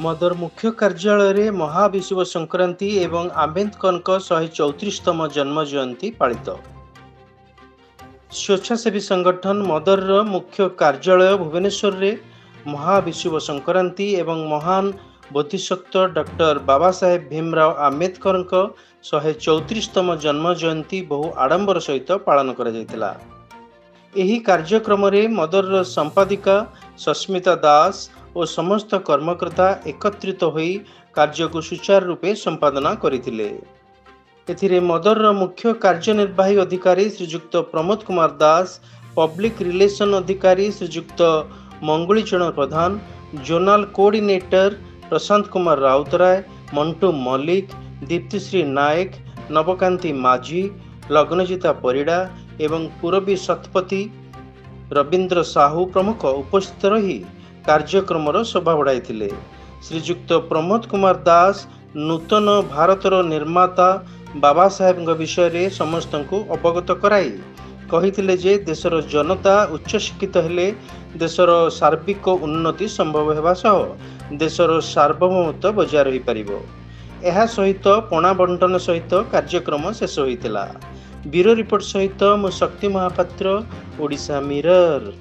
Mother मुख्य कार्यालय महाविषुव संक्रांति एवं आम्बेडकर 134तम जन्म जयंती पालित। स्वेच्छासेवी संगठन मदर मुख्य कार्यालय भुवनेश्वर रे महाविषुव संक्रांति एवं महान बोधिसत्व डॉक्टर बाबा साहेब भीमराव आम्बेडकर 134तम जन्म जयंती बहु आडंबर सहित पालन करा। एही कार्यक्रम रे मदर संपादिका सस्मिता दास और समस्त कर्मकर्ता एकत्रित होई कार्य को सुचारू रूपे संपादना करथिले। एथिरे मदर मुख्य कार्यनिर्वाही अधिकारी श्रीजुक्त प्रमोद कुमार दास, पब्लिक रिलेशन अधिकारी श्रीजुक्त मंगुलीचरण प्रधान, जोनाल कोऑर्डिनेटर प्रशांत कुमार राउतराय, मंटू मल्लिक, दीप्तिश्री नायक, नवकांति माझी, लग्नजिता परिड़ा एवं पूरबी शतपथी रवींद्र साहू प्रमुख उपस्थित रही कार्यक्रम शोभा बढ़ाई। श्रीजुक्त प्रमोद कुमार दास नूतन भारतर निर्माता बाबा साहेब विषय रे समस्त को अवगत कराई कही जे देशर जनता उच्च शिक्षित हेले देशर सार्विक उन्नति संभव होगा सह देशर सार्वभौमत्व बजाय रही पारिबो। एहा सहित पणा बंटन सहित कार्यक्रम शेष होइतिला। ब्यूरो रिपोर्ट सहित मु शक्ति महापात्र, ओडिशा मिरर।